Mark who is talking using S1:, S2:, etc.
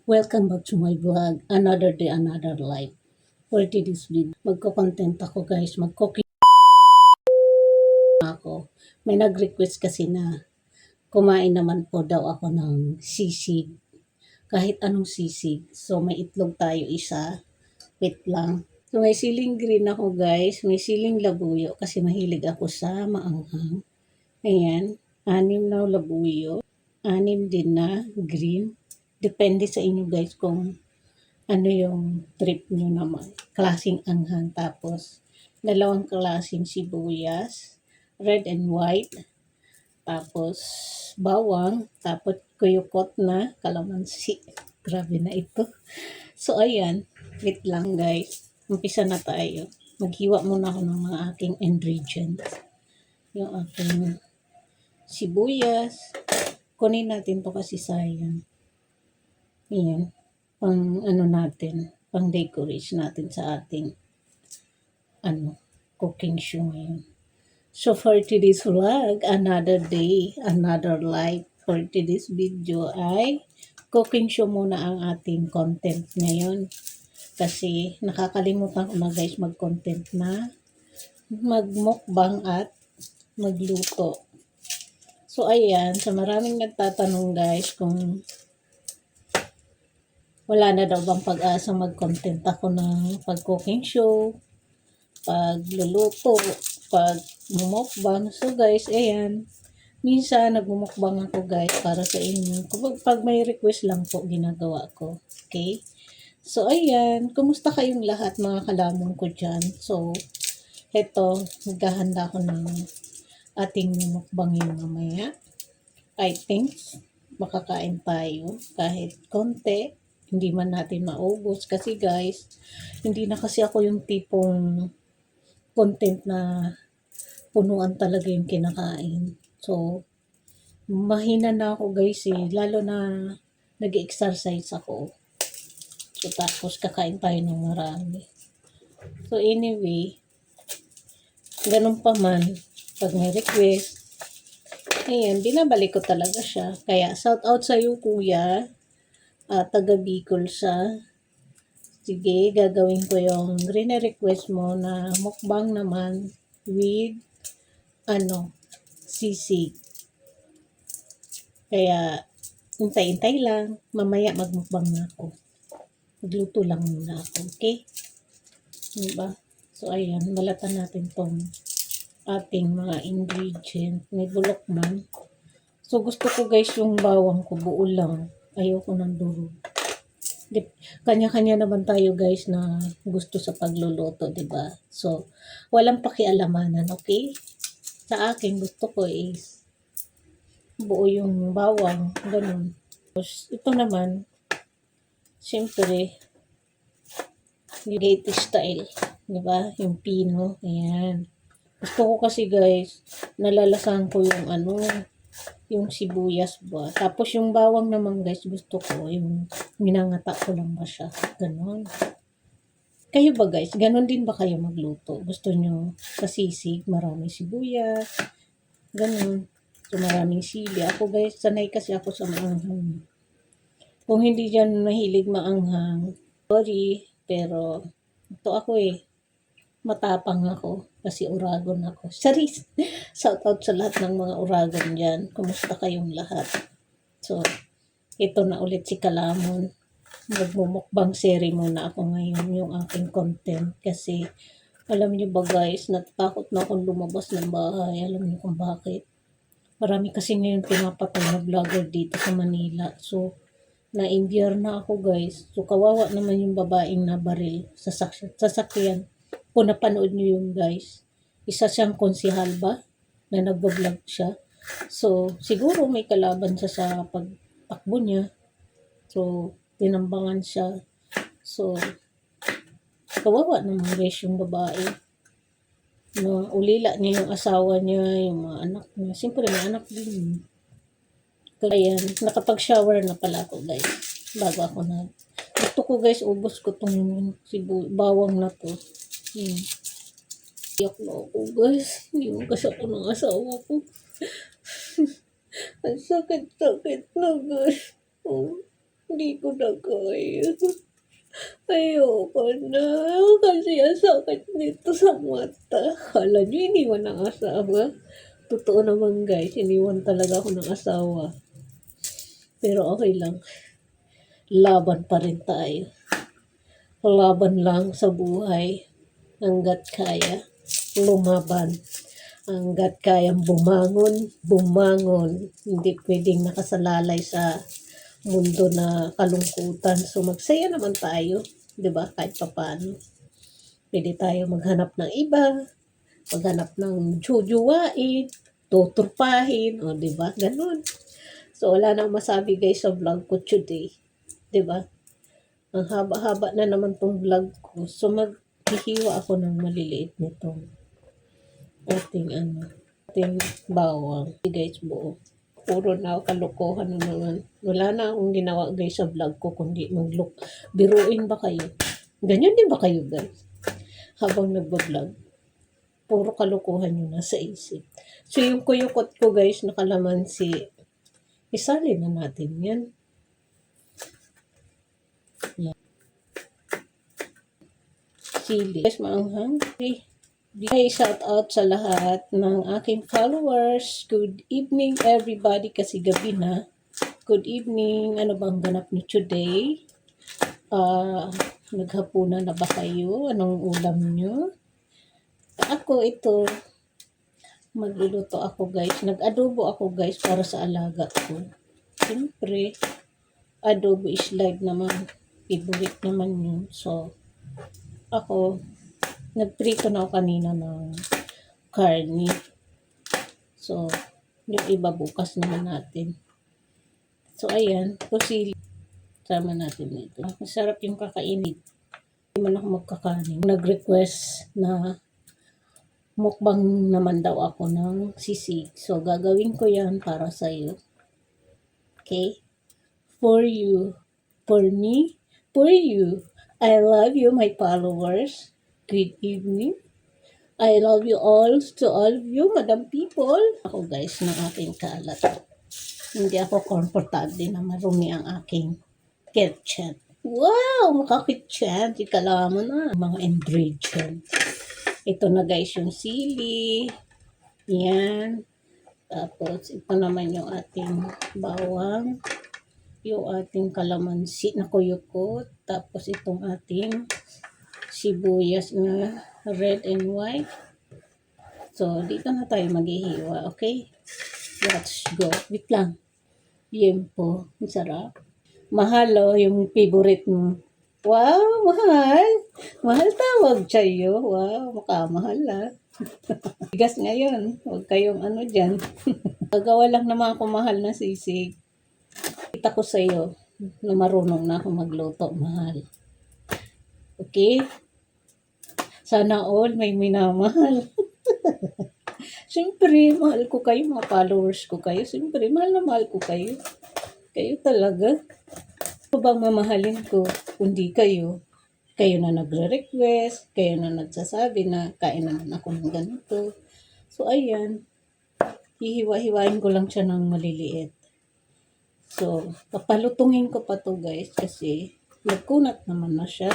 S1: Welcome back to my vlog. Another day, another life. For today's video, magko-content ako guys. Mag-cooking ako. May nag-request kasi na kumain naman po daw ako ng sisig. Kahit anong sisig. So may itlog tayo isa. Wait lang. So may siling green ako guys. May siling labuyo kasi mahilig ako sa maanghang. Ayan. 6 na labuyo. 6 din na green. Depende sa inyo guys kung ano yung trip nyo naman. Klaseng anghang. Tapos, 2 klaseng sibuyas. Red and white. Tapos, bawang. Tapos, kuyukot na kalamansi. Grabe na ito. So, ayan. Wait lang guys. Umpisa na tayo. Maghiwa muna ako ng mga aking ingredients. Yung aking sibuyas. Kunin natin to kasi sayang. Ayan. Pang ano natin, pang decorate natin sa ating cooking show ngayon. So for today's vlog, another day, another life. For today's video ay cooking show muna ang ating content ngayon. Kasi nakakalimutan ko na guys mag-content na magmukbang at magluto. So ayan, sa maraming nagtatanong guys kung wala na daw bang pag-asa mag-content ako ng pag-cooking show, pagluluto, pag-mukbang. So guys, ayan. Minsan nagmumukbang ako guys para sa inyo. Pag may request lang po ginagawa ko. Okay? So ayan. Kumusta kayong lahat mga kalamong ko dyan? So, eto. Naghahanda ako ng ating mukbangin mamaya. I think makakain tayo kahit konti. Hindi man natin maubos. Kasi guys, hindi na kasi ako yung tipong content na punuan talaga yung kinakain. So, mahina na ako guys eh. Lalo na nag-exercise ako. So, tapos kakain tayo ng marami. So, anyway, ganun pa man, pag may request, ayan, binabalik ko talaga siya. Kaya, shout out sa iyo kuya. Taga Bicol siya. Sige, gagawin ko yung request mo na mukbang naman with sisig. Kaya, hintay-hintay lang. Mamaya magmukbang na ako. Magluto lang muna ako, okay? Diba? So, ayan, balatan natin tong ating mga ingredient. May bulok man. So, gusto ko guys yung bawang ko buo lang. Ayoko ng durog. Kanya-kanya naman tayo guys na gusto sa pagluluto, diba? So, walang pakialamanan, okay? Sa akin, gusto ko is buo yung bawang, ganun. Tapos, ito naman, siyempre, yung gate style, diba? Yung pino, ayan. Gusto ko kasi guys, nalalasahan ko yung yung sibuyas ba. Tapos yung bawang naman guys, gusto ko yung minangata ko lang ba siya. Ganon. Kayo ba guys? Ganon din ba kayo magluto? Gusto nyo sa sisig, maraming sibuyas. Ganon. So maraming sili. Ako guys, sanay kasi ako sa maanghang. Kung hindi dyan mahilig maanghang, sorry. Pero ito ako eh. Matapang ako kasi uragon ako. Charis! Shout out sa lahat ng mga uragon dyan. Kumusta kayong lahat? So, ito na ulit si Kalamon. Magmumukbang series muna ako ngayon yung aking content kasi alam niyo ba guys, natatakot na akong lumabas ng bahay. Alam niyo kung bakit? Marami kasi ngayon pinapatay na vlogger dito sa Manila. So, na-imbier na ako guys. So, kawawa naman yung babaeng na baril sa sasakyan. Kung napanood nyo yung guys, isa siyang konsihal ba na nagbablog siya. So, siguro may kalaban siya sa pagtakbo niya. So, tinambangan siya. So, kawawa naman guys yung babae. Ulila niya yung asawa niya, yung mga anak niya. Siyempre, may anak din. Kaya, nakapag-shower na pala ako guys. Bago ako gusto ko guys, ubos ko tong bawang na to. Iyak na ako guys. Iyak kasi ako ng asawa ko. Ang sakit-sakit na guys. Hindi ko na kaya. Ayoko na. Kasi ang sakit nito sa mata. Kala niyo iniwan ng asawa. Totoo naman guys, iniwan talaga ako ng asawa. Pero okay lang. Laban pa rin tayo. Laban lang sa buhay. Hanggat kaya. Lumaban. Hanggat kayang bumangon, bumangon. Hindi pwedeng nakasalalay sa mundo na kalungkutan. So magsaya naman tayo, 'di ba? Kahit papaano. Pwede tayo maghanap ng iba, maghanap ng jujuwain, tuturpahin, o 'di ba? Ganun. So wala nang masabi guys sa vlog ko today, 'di ba? Ang haba-haba na naman tong vlog ko. So maghihiwa ako ng maliliit nitong ating bawang. Guys, buo. Puro na kalokohan na naman. Wala na akong ginawa guys sa vlog ko kundi mag-look. Biruin ba kayo? Ganyan din ba kayo guys? Habang nagbablog. Puro kalokohan yun nasa isip. So yung kuyukot ko guys na kalamansi, isali na natin yan. Yan. Sili. Guys, maanghang. Okay. Hi, shout out sa lahat ng aking followers. Good evening everybody kasi gabi na. Good evening. Ano bang ganap niyo today? Naghapunan na ba kayo? Anong ulam niyo? Ako ito, magluluto ako guys. Nag-adobo ako guys para sa alaga ko. Siyempre, adobo is live naman. Favorite naman yun. So, ako, nagprito na ako kanina ng karne. So, yung iba bukas naman natin. So, ayan. Pusili. Sama natin dito. Masarap yung kakainit. Hindi man ako magkakanin. Nag-request na mukbang naman daw ako ng sisig. So, gagawin ko yan para sa'yo. Okay? For you. For me. For you. I love you, my followers. Good evening. I love you all to all of you, madam people. Ako guys, ng aking kalat. Hindi ako komportable na marumi ang aking kitchen. Wow! Makakitchen. Ikala mo na. Mga ingredients. Ito na guys yung sili. Yan. Tapos ito naman yung ating bawang. Yung ating kalamansi na kuyukot. Tapos itong ating sibuyas na red and white. So, dito na tayo maghihiwa, okay? Let's go. Wait lang. Yan po. Ang sarap. Mahal, oh, yung favorite mo. Wow, mahal. Mahal tawag sa'yo. Wow, makamahal ah. Bigas ngayon. Huwag kayong ano dyan. Gagawa lang naman ako mahal na sisig. Kita ko sa'yo na marunong na ako magluto, mahal. Okay? Sana all may minamahal. Siyempre, mahal ko kayo, mga followers ko kayo. Siyempre, mahal na mahal ko kayo. Kayo talaga. Ano bang mamahalin ko? Kundi kayo. Kayo na nagre-request. Kayo na nagsasabi na kain naman ako ng ganito. So, ayan. Hihiwa-hiwain ko lang siya ng maliliit. So, papalutungin ko pa to guys kasi nagkunat naman na siya.